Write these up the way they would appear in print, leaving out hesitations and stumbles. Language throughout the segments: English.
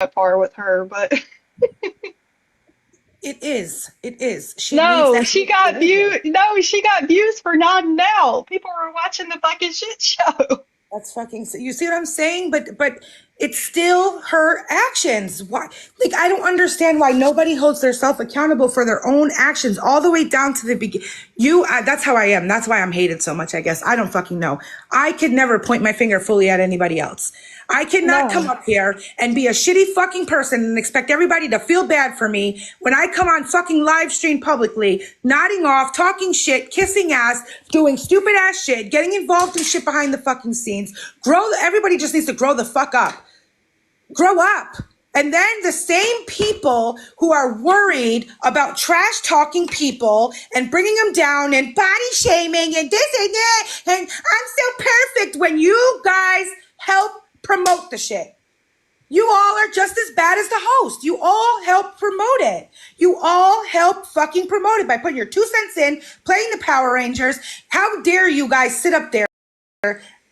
that far with her, but It is. It is. She needs no, that she got behavior. view. No, she got views for nodding out. People were watching the fucking shit show. That's fucking. You see what I'm saying? But it's still her actions. Why? Like I don't understand why nobody holds themselves accountable for their own actions all the way down to the beginning. That's how I am. That's why I'm hated so much. I guess I don't fucking know. I could never point my finger fully at anybody else. I cannot come No. up here and be a shitty fucking person and expect everybody to feel bad for me when I come on fucking live stream publicly, nodding off, talking shit, kissing ass, doing stupid ass shit, getting involved in shit behind the fucking scenes. Everybody just needs to grow the fuck up. Grow up. And then the same people who are worried about trash talking people and bringing them down and body shaming and this and that, and I'm so perfect when you guys help promote the shit. You all are just as bad as the host. You all help promote it. You all help fucking promote it by putting your 2 cents in, playing the Power Rangers. How dare you guys sit up there?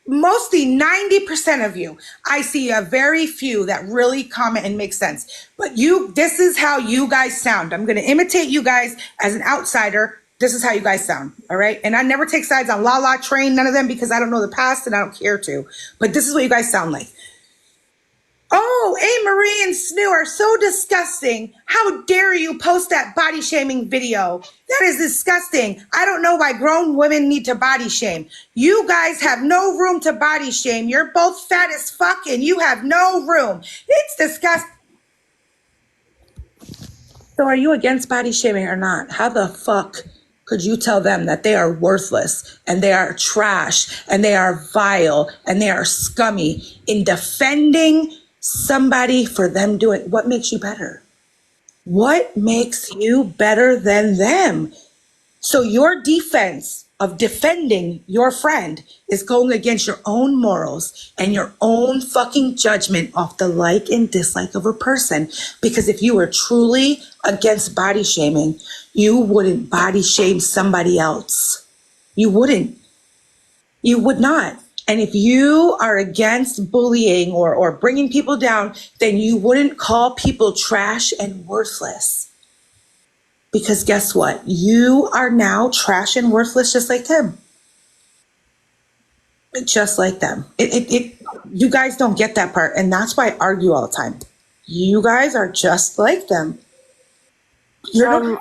Mostly 90% of you. I see a very few that really comment and make sense. But this is how you guys sound. I'm going to imitate you guys as an outsider. This is how you guys sound. All right. And I never take sides on La La Train, none of them, because I don't know the past and I don't care to. But this is what you guys sound like. Oh, A. Marie and Snoo are so disgusting. How dare you post that body shaming video? That is disgusting. I don't know why grown women need to body shame. You guys have no room to body shame. You're both fat as fuck and you have no room. It's disgusting. So are you against body shaming or not? How the fuck could you tell them that they are worthless and they are trash and they are vile and they are scummy in defending somebody for them doing? What makes you better? What makes you better than them? So your defense of defending your friend is going against your own morals and your own fucking judgment off the like and dislike of a person. Because if you were truly against body shaming, you wouldn't body shame somebody else. You wouldn't. You would not. And if you are against bullying or bringing people down, then you wouldn't call people trash and worthless. Because guess what? You are now trash and worthless just like them. Just like them. You guys don't get that part. And that's why I argue all the time. You guys are just like them. You're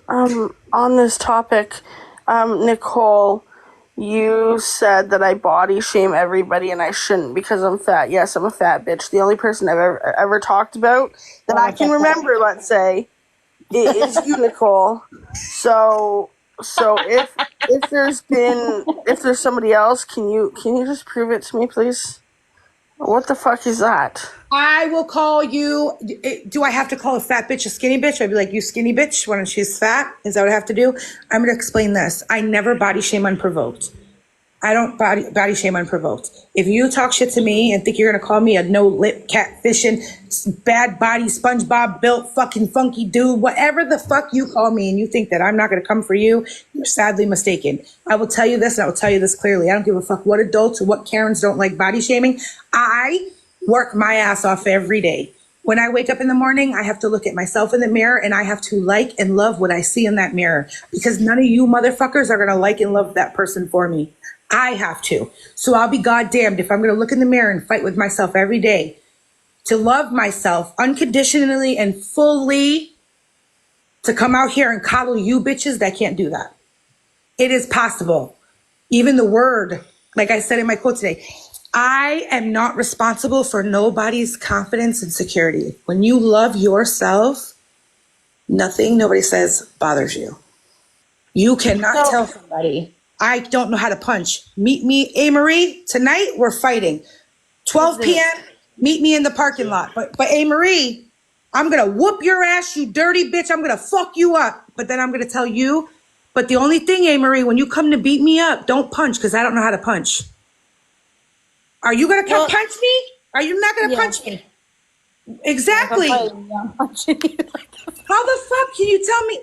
Um, not. on this topic, Nicole, you said that I body shame everybody and I shouldn't because I'm fat. Yes, I'm a fat bitch. The only person I've ever talked about that I can remember, let's say, is you, Nicole. So if there's somebody else, can you just prove it to me, please? What the fuck is that? I will call you. Do I have to call a fat bitch a skinny bitch? I'd be like, you skinny bitch when she's fat. Is that what I have to do? I'm going to explain this. I never body shame unprovoked. I don't body shame unprovoked. If you talk shit to me and think you're going to call me a no lip catfishing, bad body, SpongeBob built fucking funky dude, whatever the fuck you call me, and you think that I'm not going to come for you, you're sadly mistaken. I will tell you this and I will tell you this clearly. I don't give a fuck what adults or what Karens don't like body shaming. I work my ass off every day. When I wake up in the morning, I have to look at myself in the mirror and I have to like and love what I see in that mirror because none of you motherfuckers are going to like and love that person for me. I have to. So I'll be goddamned if I'm going to look in the mirror and fight with myself every day to love myself unconditionally and fully, to come out here and coddle you bitches that can't do that. It is possible. Even the word, like I said in my quote today, I am not responsible for nobody's confidence and security. When you love yourself, nobody says bothers you. You cannot tell somebody, I don't know how to punch. Meet me, A. Marie, tonight we're fighting. 12 p.m., meet me in the parking lot. But A. Marie, I'm going to whoop your ass, you dirty bitch. I'm going to fuck you up. But then I'm going to tell you, but the only thing, A. Marie, when you come to beat me up, don't punch because I don't know how to punch. Are you going to come punch me? Are you not going to punch me? Exactly. How the fuck can you tell me?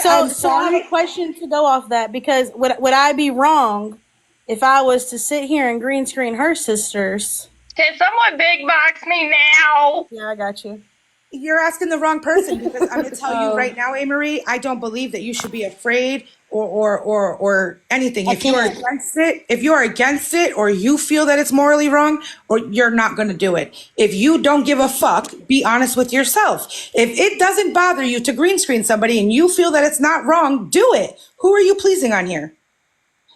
So I have a question to go off that because would I be wrong if I was to sit here and green screen her sisters Can someone big box me now? Yeah, I got you. You're asking the wrong person because I'm going to tell you right now, A. Marie, I don't believe that you should be afraid or anything. I If you are can't. against it, or you feel that it's morally wrong, or you're not going to do it. If you don't give a fuck, be honest with yourself. If it doesn't bother you to green screen somebody and you feel that it's not wrong, do it. Who are you pleasing on here?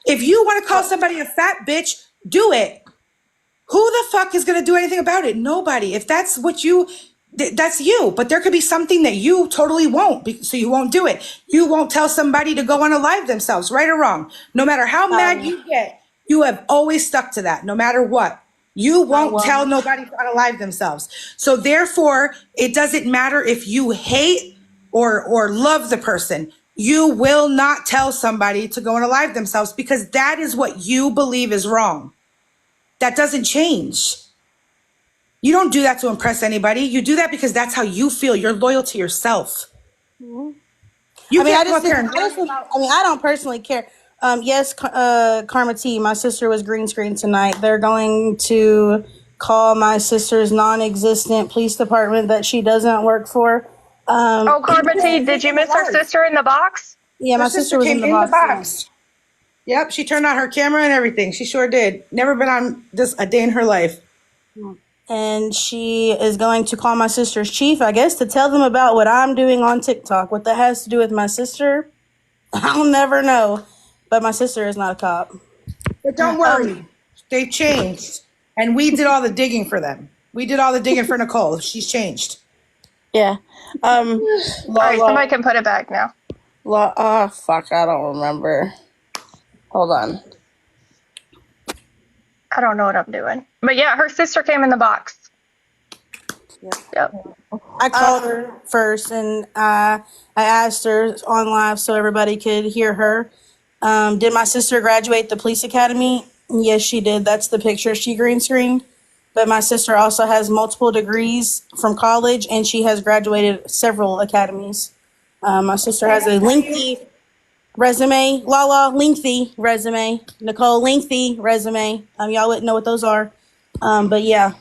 If you want to call somebody a fat bitch, do it. Who the fuck is going to do anything about it? Nobody. If that's what you, that's you. But there could be something that you totally won't, so you won't do it. You won't tell somebody to go on a live themselves, right or wrong. No matter how mad you get, you have always stuck to that, no matter what. You won't tell nobody to unalive themselves. So therefore, it doesn't matter if you hate or love the person. You will not tell somebody to go unalive themselves because that is what you believe is wrong. That doesn't change. You don't do that to impress anybody. You do that because that's how you feel. You're loyal to yourself. You I mean, can't go up there and I don't personally care. Yes, Karma T, my sister was green screened tonight. They're going to call my sister's non-existent police department that she doesn't work for. Oh, Karma T, did you miss her sister in the box? Yeah, my sister was came in the box. Yep, she turned on her camera and everything. She sure did. Never been on this a day in her life. And she is going to call my sister's chief, I guess, to tell them about what I'm doing on TikTok. What that has to do with my sister, I'll never know. But my sister is not a cop. But don't worry, they've changed, and we did all the digging for them. We did all the digging for Nicole. She's changed. Yeah. All right, somebody can put it back now. Fuck, I don't remember. Hold on. I don't know what I'm doing. But yeah, her sister came in the box. Yep. I called her first, and I asked her on live so everybody could hear her. Did my sister graduate the police academy? Yes, she did. That's the picture she green screened. But my sister also has multiple degrees from college, and she has graduated several academies. My sister has a lengthy resume. Lengthy resume. Nicole, lengthy resume. Y'all wouldn't know what those are. But yeah,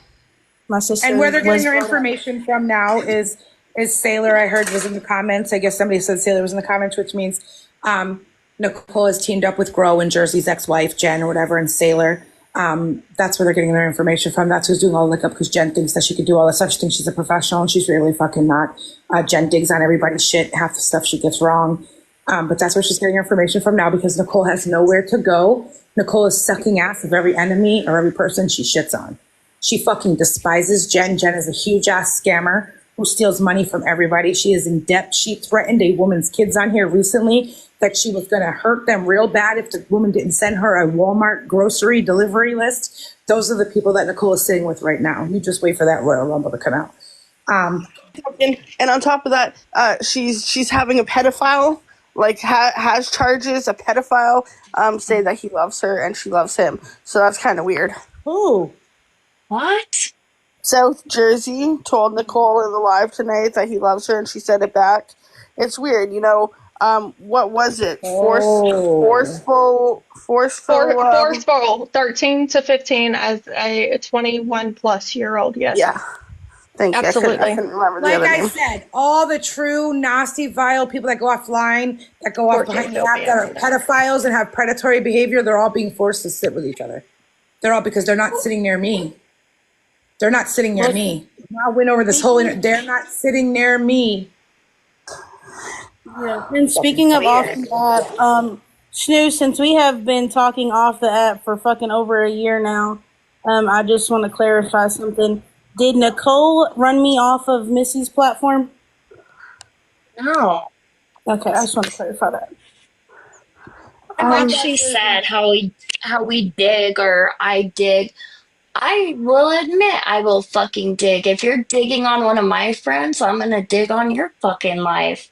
my sister. And where they're getting their information from now is Sailor. I heard was in the comments. I guess somebody said Sailor was in the comments, which means Nicole has teamed up with Grow and Jersey's ex-wife Jen or whatever, and Sailor. That's where they're getting their information from. That's who's doing all the lookup because Jen thinks that she could do all this stuff. She thinks she's a professional, and she's really fucking not. Jen digs on everybody's shit. Half the stuff she gets wrong. But that's where she's getting her information from now because Nicole has nowhere to go. Nicole is sucking ass of every enemy or every person she shits on. She fucking despises Jen. Jen is a huge ass scammer who steals money from everybody. She is in debt. She threatened a woman's kids on here recently that she was going to hurt them real bad if the woman didn't send her a Walmart grocery delivery list. Those are the people that Nicole is sitting with right now. You just wait for that Royal Rumble to come out. And on top of that, she's having a pedophile, like has charges, a pedophile, say that he loves her and she loves him. So that's kind of weird. Ooh. What? South Jersey told Nicole in the live tonight that he loves her and she said it back. It's weird, you know. What was it? Forceful. 13 to 15 as a 21 plus year old. Yes. Yeah. Thank you. Absolutely. I couldn't remember the Like other I name. said, all the true nasty, vile people that go offline, that go off behind the app, that are pedophiles and have predatory behavior, they're all being forced to sit with each other. They're all because they're not sitting near me. They're not sitting near me. I'll win over this whole. They're not sitting near me. Yeah. And speaking of off the app, Snoo, since we have been talking off the app for fucking over a year now, I just want to clarify something. Did Nicole run me off of Missy's platform? No. Okay, I just want to clarify that. What she said, how we dig or I dig. I will admit I will fucking dig. If you're digging on one of my friends, I'm gonna dig on your fucking life.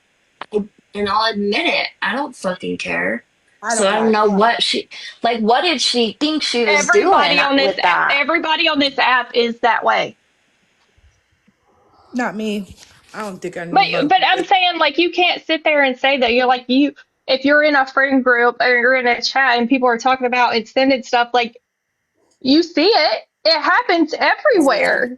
And I'll admit it. I don't fucking care. I don't know what she what did she think she was Everybody doing on this with that? everybody on this app is that way. Not me. I don't think I know. But I'm saying like you can't sit there and say that. You're like if you're in a friend group or you're in a chat and people are talking about extended stuff, like you see it. It happens everywhere.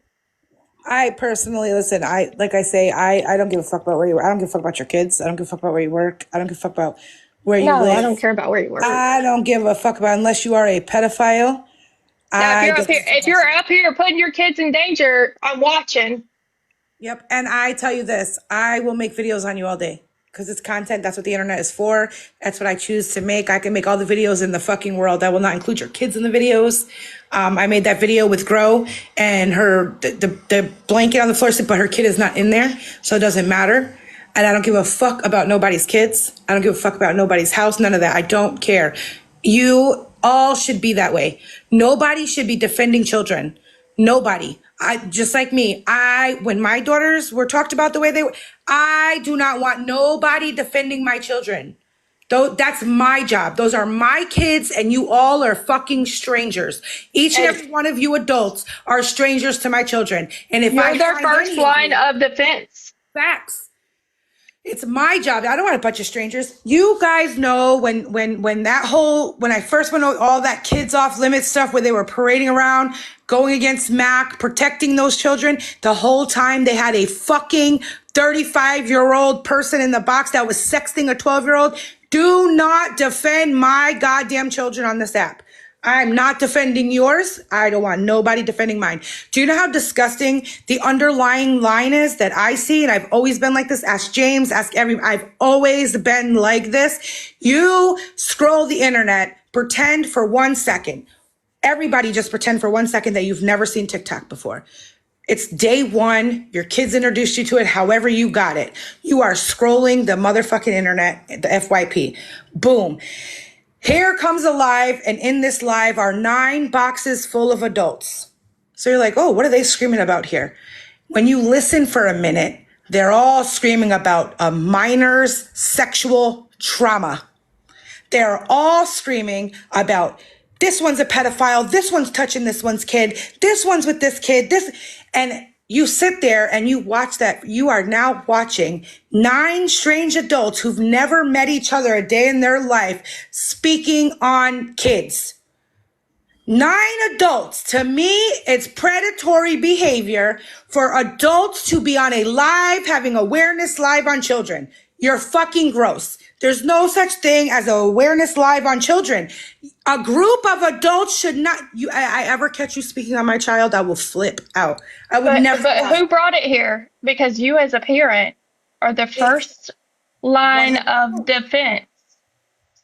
I personally listen. I don't give a fuck about where you work. I don't give a fuck about your kids. I don't give a fuck about where you work. I don't give a fuck about where you No, I don't live. care about where you work. I don't give a fuck about unless you are a pedophile. Now, I don't give a fuck if about you're you. up here putting your kids in danger, I'm watching. Yep. And I tell you this, I will make videos on you all day because it's content. That's what the internet is for. That's what I choose to make. I can make all the videos in the fucking world. I will not include your kids in the videos. I made that video with Grow and the blanket on the floor, but her kid is not in there. So it doesn't matter. And I don't give a fuck about nobody's kids. I don't give a fuck about nobody's house. None of that. I don't care. You all should be that way. Nobody should be defending children. Nobody. I just like me. When my daughters were talked about the way they were, I do not want nobody defending my children. Though that's my job. Those are my kids, and you all are fucking strangers. Each and And every one of you adults are strangers to my children. And if you're I their find first any of line you of defense. facts, it's my job. I don't want a bunch of strangers. You guys know when I first went all that kids off limits stuff where they were parading around, going against Mac, protecting those children, the whole time they had a fucking 35-year-old person in the box that was sexting a 12-year-old. Do not defend my goddamn children on this app. I'm not defending yours. I don't want nobody defending mine. Do you know how disgusting the underlying line is that I see? And I've always been like this. Ask James, ask everyone. I've always been like this. You scroll the internet, pretend for 1 second. Everybody just pretend for 1 second that you've never seen TikTok before. It's day one. Your kids introduced you to it, however you got it. You are scrolling the motherfucking internet, the FYP. Boom. Here comes a live, and in this live are 9 boxes full of adults. So you're like, oh, what are they screaming about here? When you listen for a minute, they're all screaming about a minor's sexual trauma. They're all screaming about this one's a pedophile, this one's touching this one's kid, this one's with this kid, and you sit there and you watch that. You are now watching 9 strange adults who've never met each other a day in their life speaking on kids. 9 adults. To me, it's predatory behavior for adults to be on a live, having awareness live on children. You're fucking gross. There's no such thing as an awareness live on children. A group of adults should not. I ever catch you speaking on my child, I will flip out. I would never. But who brought it here? Because you, as a parent, are the first line of defense.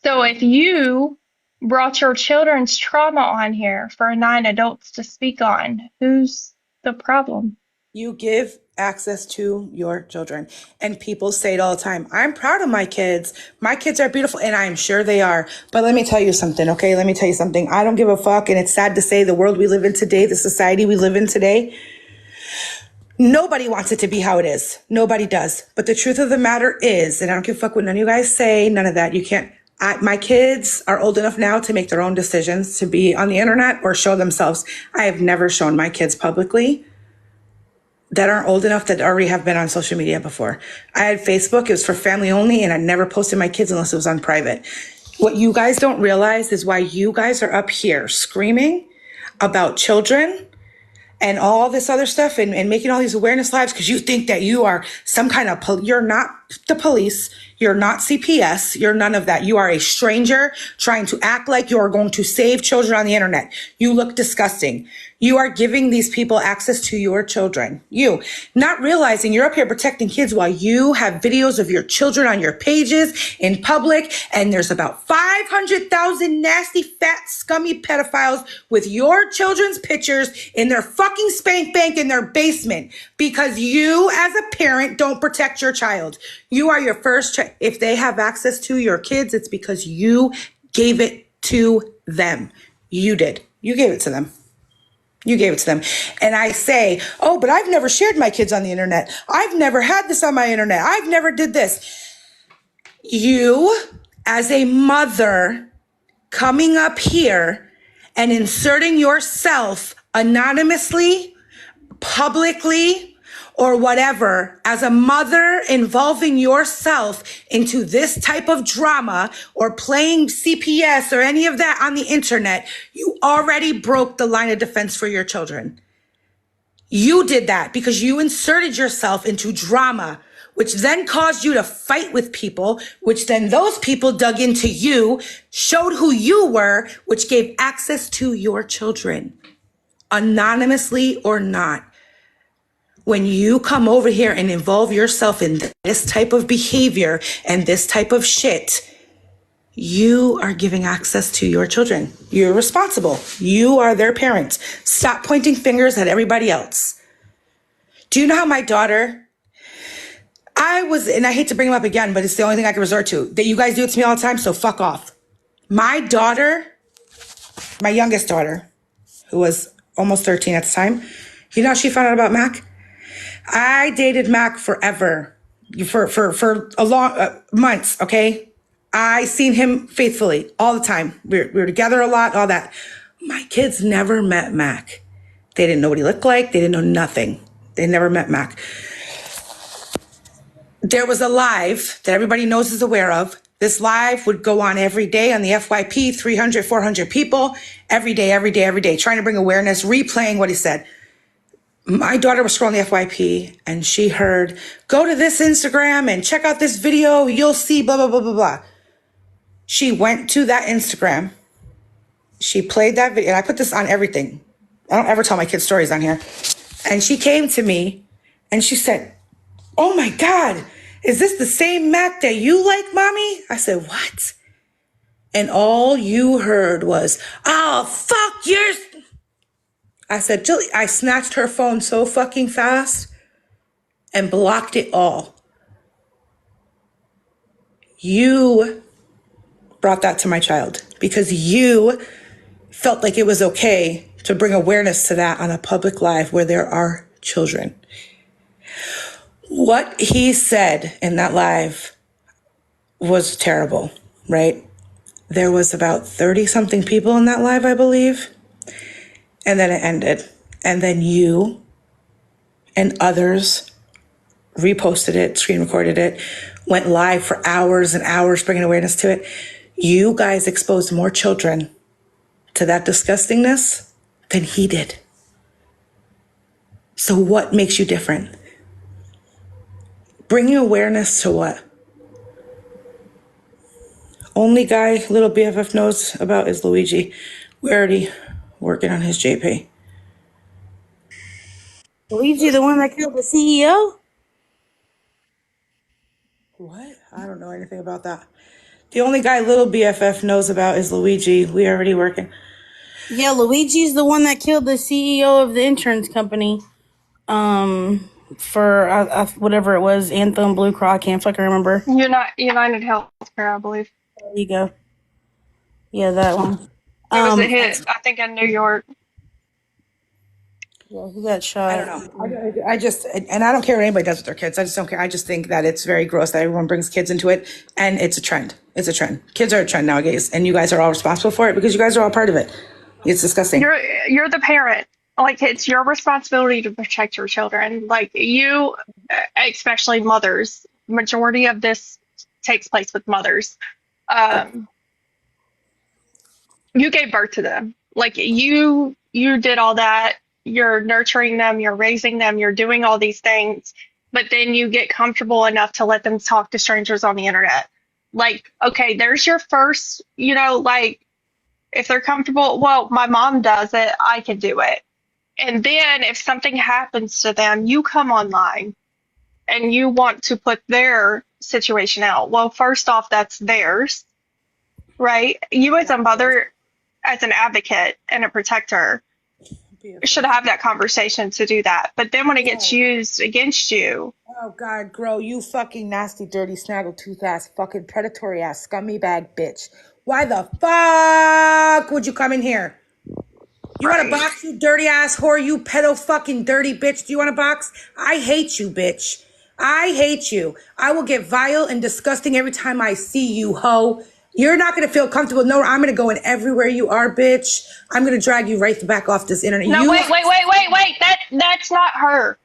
So if you brought your children's trauma on here for 9 adults to speak on, who's the problem? You give access to your children. And people say it all the time. I'm proud of my kids. My kids are beautiful, and I'm sure they are. But let me tell you something, okay? Let me tell you something. I don't give a fuck, and it's sad to say the world we live in today, the society we live in today, nobody wants it to be how it is. Nobody does. But the truth of the matter is, and I don't give a fuck what none of you guys say, none of that. You can't. My kids are old enough now to make their own decisions to be on the internet or show themselves. I have never shown my kids publicly that aren't old enough that already have been on social media before. I had Facebook. It was for family only, and I never posted my kids unless it was on private. What you guys don't realize is why you guys are up here screaming about children and all this other stuff and making all these awareness lives because you think that you are some kind of, you're not the police, you're not CPS, you're none of that. You are a stranger trying to act like you're going to save children on the internet. You look disgusting. You are giving these people access to your children. You not realizing you're up here protecting kids while you have videos of your children on your pages in public. And there's about 500,000 nasty, fat, scummy pedophiles with your children's pictures in their fucking spank bank in their basement because you as a parent don't protect your child. You are your first child. If they have access to your kids, it's because you gave it to them. You did. You gave it to them. You gave it to them. And I say, oh, but I've never shared my kids on the internet. I've never had this on my internet. I've never did this. You, as a mother, coming up here and inserting yourself anonymously, publicly, or whatever, as a mother involving yourself into this type of drama or playing CPS or any of that on the internet, you already broke the line of defense for your children. You did that because you inserted yourself into drama, which then caused you to fight with people, which then those people dug into you, showed who you were, which gave access to your children, anonymously or not. When you come over here and involve yourself in this type of behavior and this type of shit, you are giving access to your children. You're responsible. You are their parents. Stop pointing fingers at everybody else. Do you know how my daughter, and I hate to bring him up again, but it's the only thing I can resort to, that you guys do it to me all the time, so fuck off. My daughter, my youngest daughter, who was almost 13 at the time, you know how she found out about Mac? I dated Mac forever, for a long months, okay? I seen him faithfully all the time. We were together a lot, all that. My kids never met Mac. They didn't know what he looked like. They didn't know nothing. They never met Mac. There was a live that everybody knows is aware of. This live would go on every day on the FYP, 300, 400 people, every day, trying to bring awareness, replaying what he said. My daughter was scrolling the FYP and she heard, go to this Instagram and check out this video. You'll see blah, blah, blah, blah, blah. She went to that Instagram. She played that video. And I put this on everything. I don't ever tell my kids stories on here. And she came to me and she said, oh my God, is this the same Mac that you like, mommy? I said, what? And all you heard was, oh, fuck yours. I said, Jilly, I snatched her phone so fucking fast and blocked it all. You brought that to my child because you felt like it was okay to bring awareness to that on a public live where there are children. What he said in that live was terrible, right? There was about 30 something people in that live, I believe. And then it ended. And then you and others reposted it, screen recorded it, went live for hours and hours, bringing awareness to it. You guys exposed more children to that disgustingness than he did. So what makes you different? Bringing awareness to what? Only guy little BFF knows about is Luigi. We're already working on his JP. Luigi, the one that killed the CEO? What? I don't know anything about that. The only guy little BFF knows about is Luigi. We already working. Yeah, Luigi's the one that killed the CEO of the insurance company. For whatever it was, Anthem, Blue Cross, I can't fucking remember. United Healthcare, I believe. There you go. Yeah, that one. It was a hit, I think, in New York. Yeah, he got shot. I don't know. I just, and I don't care what anybody does with their kids. I just don't care. I just think that it's very gross that everyone brings kids into it. And it's a trend. It's a trend. Kids are a trend nowadays. And you guys are all responsible for it because you guys are all part of it. It's disgusting. You're the parent. Like, it's your responsibility to protect your children. Like, you, especially mothers, majority of this takes place with mothers. You gave birth to them. Like, you did all that. You're nurturing them, you're raising them, you're doing all these things, but then you get comfortable enough to let them talk to strangers on the internet. Like, okay, there's your first, like, if they're comfortable, well, my mom does it, I can do it. And then if something happens to them, you come online and you want to put their situation out. Well, first off, that's theirs, right? You as a mother, as an advocate and a protector, should have that conversation to do that. But then when it gets used against you. Oh, God, Gro, you fucking nasty, dirty, snaggletooth ass, fucking predatory ass, scummy bag bitch. Why the fuck would you come in here? You want a box, you dirty ass whore, you pedo fucking dirty bitch? Do you want a box? I hate you, bitch. I hate you. I will get vile and disgusting every time I see you, hoe. You're not going to feel comfortable. No, I'm going to go in everywhere you are, bitch. I'm going to drag you right back off this internet. No, wait. That's not her.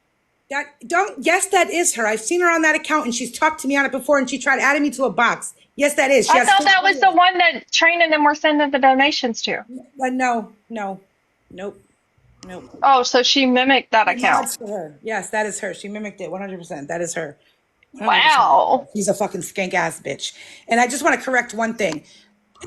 Yes, that is her. I've seen her on that account and she's talked to me on it before and she tried adding me to a box. Yes, that is. She I has thought full that was the videos. one that Train and them were sending the donations to. But no, nope. Oh, so she mimicked that He account. nods to her. Yes, that is her. She mimicked it 100%. That is her. 100%. Wow. She's a fucking skank ass bitch. And I just want to correct one thing.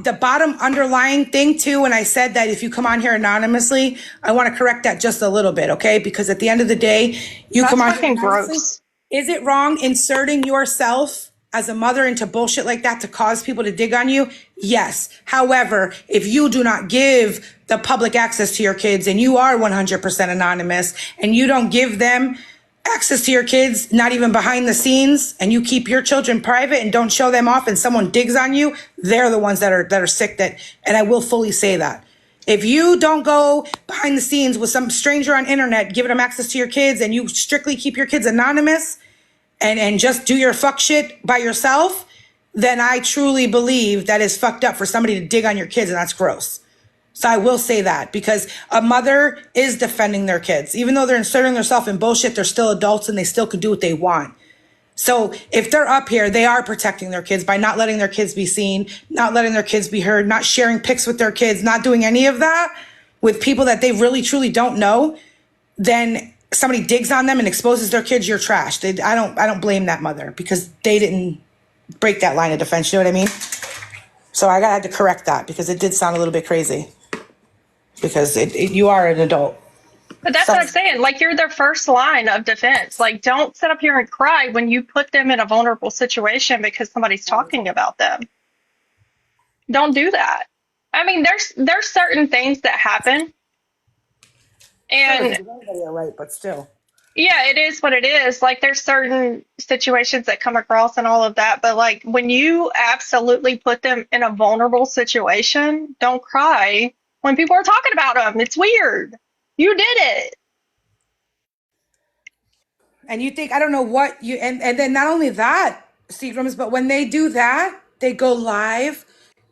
The bottom underlying thing too, when I said that if you come on here anonymously, I want to correct that just a little bit, okay? Because at the end of the day, you come That's on here fucking anonymously. gross. Is it wrong inserting yourself as a mother into bullshit like that to cause people to dig on you? Yes. However, if you do not give the public access to your kids and you are 100% anonymous and you don't give them access to your kids, not even behind the scenes, and you keep your children private and don't show them off and someone digs on you, they're the ones that are sick and I will fully say that. If you don't go behind the scenes with some stranger on internet, giving them access to your kids and you strictly keep your kids anonymous and just do your fuck shit by yourself, then I truly believe that is fucked up for somebody to dig on your kids and that's gross. So I will say that because a mother is defending their kids. Even though they're inserting themselves in bullshit, they're still adults and they still could do what they want. So if they're up here, they are protecting their kids by not letting their kids be seen, not letting their kids be heard, not sharing pics with their kids, not doing any of that with people that they really, truly don't know. Then somebody digs on them and exposes their kids, you're trash. I don't blame that mother because they didn't break that line of defense. You know what I mean? So I had to correct that because it did sound a little bit crazy. Because you are an adult. But that's what I'm saying. Like, you're their first line of defense. Like, don't sit up here and cry when you put them in a vulnerable situation because somebody's talking about them. Don't do that. I mean, there's certain things that happen. And Everybody are right, but still. yeah, it is what it is. Like, there's certain situations that come across and all of that. But like, when you absolutely put them in a vulnerable situation, don't cry when people are talking about them. It's weird. You did it. And you think, I don't know what you, and then not only that, Seagrams, but when they do that, they go live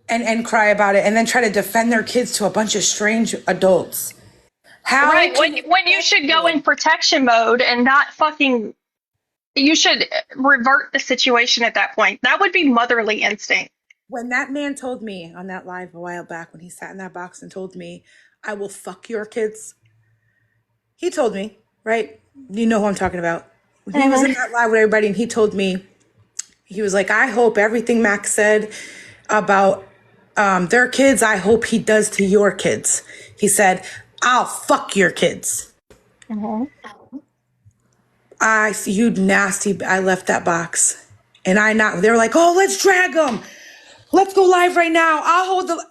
and cry about it and then try to defend their kids to a bunch of strange adults. How Right. can When you should go in protection mode and not fucking, you should revert the situation at that point. That would be motherly instinct. when that man told me on that live a while back when he sat in that box and told me, I will fuck your kids. He told me, right? You know who I'm talking about. He was in that live with everybody and he told me, he was like, I hope everything Max said about their kids, I hope he does to your kids. He said, I'll fuck your kids. You nasty. I left that box. And they were like, oh, let's drag him. Let's go live right now.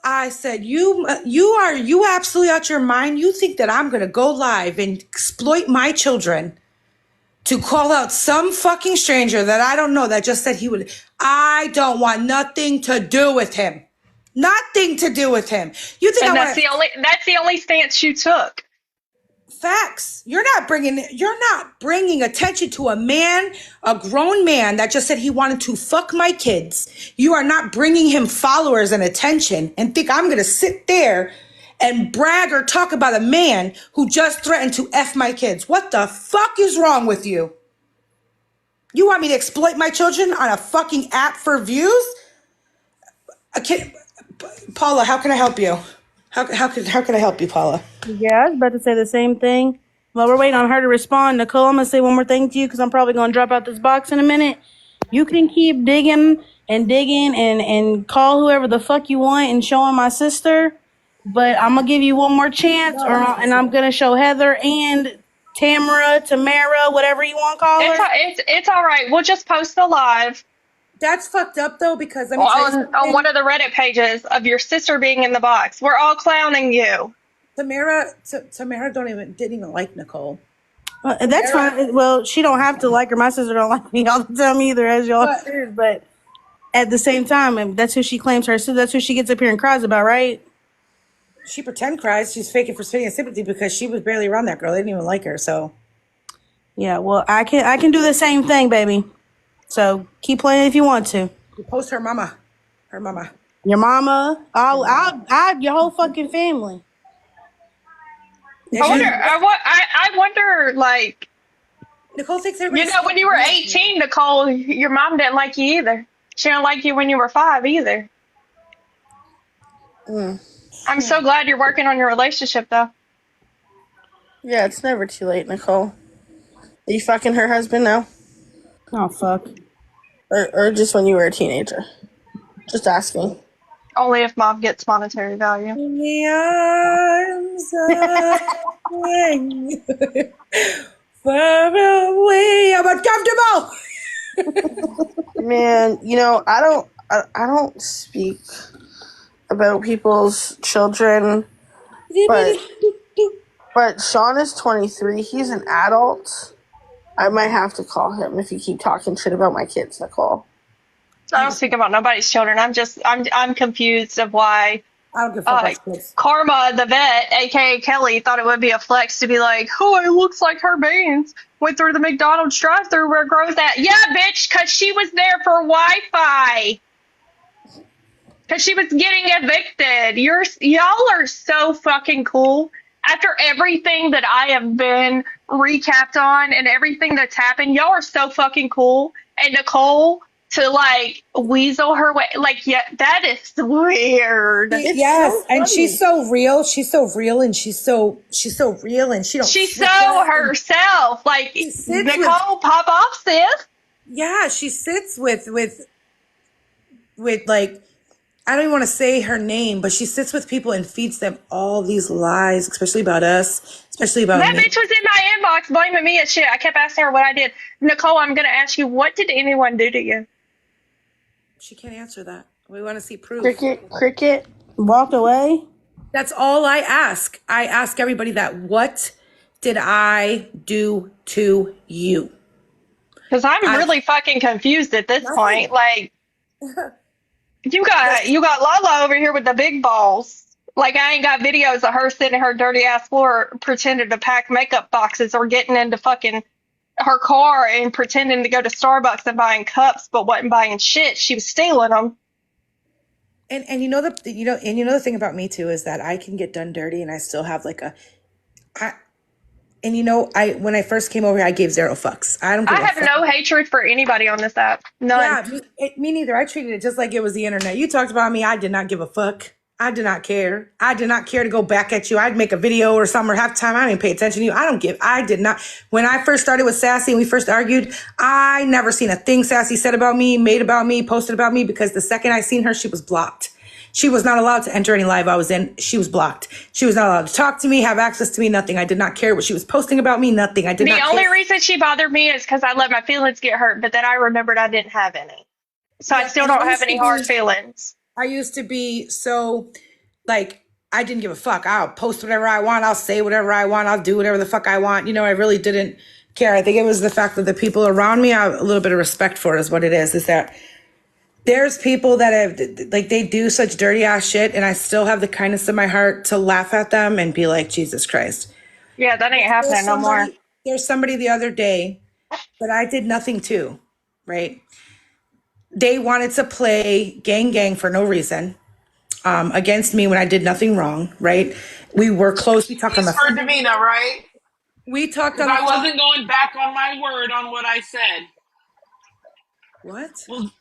I said, you absolutely out your mind. You think that I'm going to go live and exploit my children to call out some fucking stranger that I don't know that just said he would. I don't want nothing to do with him. Nothing to do with him. You think And I that's want the only stance you took. facts? You're not bringing attention to a man, a grown man that just said he wanted to fuck my kids. You are not bringing him followers and attention and think I'm going to sit there and brag or talk about a man who just threatened to F my kids. What the fuck is wrong with you? You want me to exploit my children on a fucking app for views? Paula, how can I help you? How can I help you, Paula? Yeah, I was about to say the same thing. While we're waiting on her to respond, Nicole, I'm going to say one more thing to you because I'm probably going to drop out this box in a minute. You can keep digging and call whoever the fuck you want and showing my sister, but I'm going to give you one more chance and I'm going to show Heather and Tamara, whatever you want to call her. It's all right. We'll just post the live That's fucked up though, because let me tell you something. on one of the Reddit pages of your sister being in the box. We're all clowning you. Tamara didn't even like Nicole. That's fine. Well, she don't have to like her. My sister don't like me all the time either, as y'all heard. But at the same time, that's who she claims her. So that's who she gets up here and cries about, right? She pretend cries. She's faking for sympathy because she was barely around that girl. They didn't even like her. So yeah, well, I can do the same thing, baby. So keep playing if you want to. you post her mama, Your mama, I'll your whole fucking family. I wonder, like, Nicole thinks You everybody's know, when you were weird. 18, Nicole, your mom didn't like you either. She didn't like you when you were 5 either. I'm so glad you're working on your relationship, though. Yeah, it's never too late, Nicole. Are you fucking her husband now? Oh fuck. Or just when you were a teenager? Just asking. Only if mom gets monetary value. In the arms of spring, far away. I'm uncomfortable. Man, you know, I don't speak about people's children, but Sean is 23. He's an adult. I might have to call him if you keep talking shit about my kids, Nicole. I don't speak about nobody's children. I'm confused of why I don't give a fuck uh, about kids. Karma, the vet, aka Kelly, thought it would be a flex to be like, oh, it looks like her veins went through the McDonald's drive-through where it grows at. Yeah, bitch, because she was there for Wi-Fi. Because she was getting evicted. Y'all are so fucking cool. After everything that I have been recapped on and everything that's happened, y'all are so fucking cool. And Nicole to like weasel her way, like, yeah, that is weird. It's Yes, so and funny. she's so real. She's so real, and she's so real, and she don't. She's flip so that, and herself. Like, she sits with. Nicole, pop off, sis. Yeah, she sits with like, I don't even want to say her name, but she sits with people and feeds them all these lies, especially about us, especially about That me. bitch was in my inbox blaming me as shit. I kept asking her what I did. Nicole, I'm going to ask you, what did anyone do to you? She can't answer that. We want to see proof. Cricket. Walked away. That's all I ask. I ask everybody that. What did I do to you? Because I'm I really fucking confused at this nothing. point. Like, you got Lala over here with the big balls. Like, I ain't got videos of her sitting in her dirty ass floor pretending to pack makeup boxes or getting into fucking her car and pretending to go to Starbucks and buying cups, but wasn't buying shit. She was stealing them. And the thing about me too is that I can get done dirty and I still have like a I and I when I first came over here I gave zero fucks. I don't give I a have fuck. no hatred for anybody on this app. None. Yeah, me neither. I treated it just like it was the internet. You talked about me. I did not give a fuck. I did not care. I did not care to go back at you. I'd make a video or something or half the time I didn't pay attention to you. I did not. When I first started with Sassy and we first argued, I never seen a thing Sassy said about me, made about me, posted about me, because the second I seen her, she was blocked. She was not allowed to enter any live I was in. She was blocked. She was not allowed to talk to me, have access to me, nothing. I did not care what she was posting about me, nothing. I did The not only care. reason she bothered me is because I let my feelings get hurt, but then I remembered I didn't have any. So I Yeah, still and don't have any hard feelings. I used to be so like I didn't give a fuck. I'll post whatever I want. I'll say whatever I want. I'll do whatever the fuck I want. I really didn't care. I think it was the fact that the people around me, I have a little bit of respect for is what it is that there's people that have like they do such dirty ass shit and I still have the kindness in my heart to laugh at them and be like, Jesus Christ. Yeah, that ain't There's happening no more. somebody, there's somebody the other day that I did nothing to, right? They wanted to play gang for no reason. Against me when I did nothing wrong, right? We were close. We talked on It's the for phone. Davina, right? We talked Because on the I phone. wasn't going back on my word on what I said. What? Well,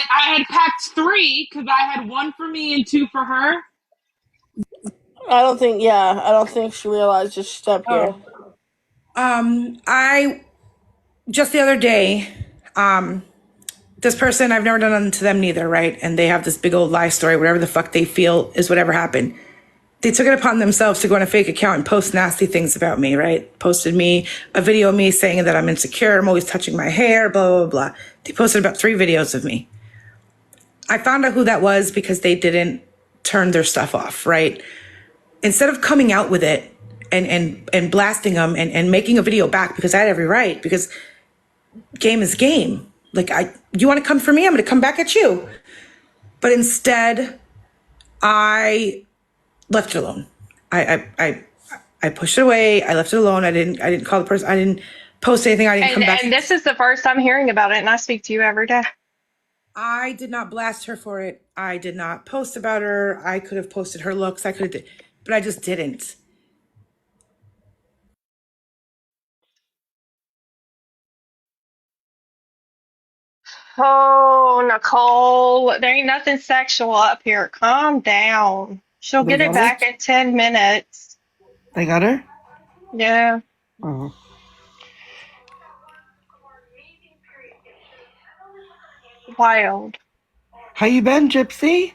I had packed 3 because I had 1 for me and 2 for her. I don't think she realized just step here. Oh. I just the other day, this person, I've never done nothing to them neither, right? And they have this big old lie story, whatever the fuck they feel is whatever happened. They took it upon themselves to go on a fake account and post nasty things about me, right? Posted me a video of me saying that I'm insecure, I'm always touching my hair, blah, blah, blah. They posted about 3 videos of me. I found out who that was because they didn't turn their stuff off, right? Instead of coming out with it and blasting them and making a video back, because I had every right, because game is game. Like, you want to come for me, I'm going to come back at you. But instead, I left it alone. I pushed it away. I left it alone. I didn't call the person. I didn't post anything. I didn't come back. And this is the first I'm hearing about it, and I speak to you every day. I did not blast her for it. I did not post about her. I could have posted her looks. But I just didn't. Oh, Nicole, there ain't nothing sexual up here. Calm down. She'll They get it got back her? in 10 minutes. They got her? Yeah, Oh. wild. How you been, Gypsy?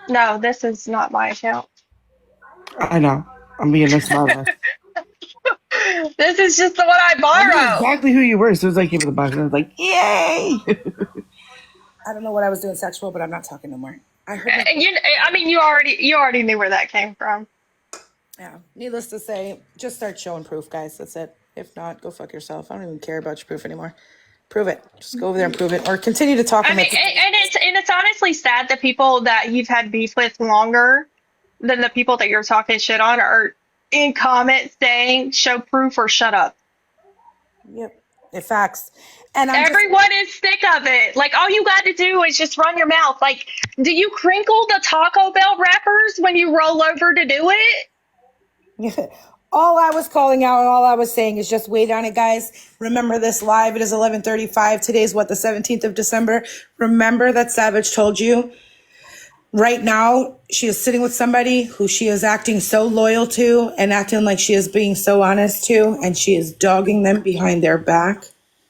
No, this is not my account. I know. I'm being a smartass. This is just the one I I knew borrow. exactly who you were as soon as I came to the box. I was like, yay! I don't know what I was doing sexual, but I'm not talking no more. I heard my. I mean, you already knew where that came from. Yeah. Needless to say, just start showing proof, guys. That's it. If not, go fuck yourself. I don't even care about your proof anymore. Prove it. Just go over there and prove it, or continue to talk I and mean, make people. and it's honestly sad that people that you've had beef with longer than the people that you're talking shit on are in comments saying show proof or shut up. Yep. It facts. And I'm just. Everyone is sick of it. Like all you got to do is just run your mouth. Like, do you crinkle the Taco Bell wrappers when you roll over to do it? All I was calling out and all I was saying is just wait on it, guys. Remember this live. It is 11:35. Today's what, the 17th of December. Remember that Savage told you. Right now, she is sitting with somebody who she is acting so loyal to and acting like she is being so honest to, and she is dogging them behind their back.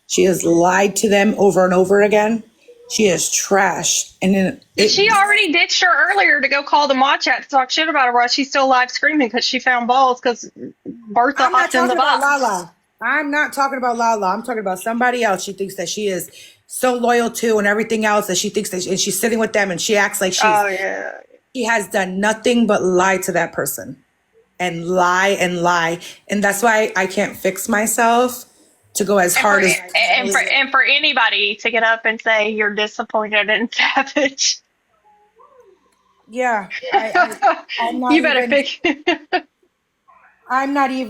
She has lied to them over and over again. She is trash. And She already ditched her earlier to go call the mod chat to talk shit about her while she's still live screaming because she found balls because Bertha I'm not hopped in the talking about box. Lala. I'm not talking about Lala. I'm talking about somebody else she thinks that she is so loyal to and everything else that she thinks that and she's sitting with them and she acts like Oh, yeah. she has done nothing but lie to that person and lie and lie. And that's why I can't fix myself to go as hard as And for anybody to get up and say you're disappointed in Savage, yeah. I'm not you better even fix. I'm not even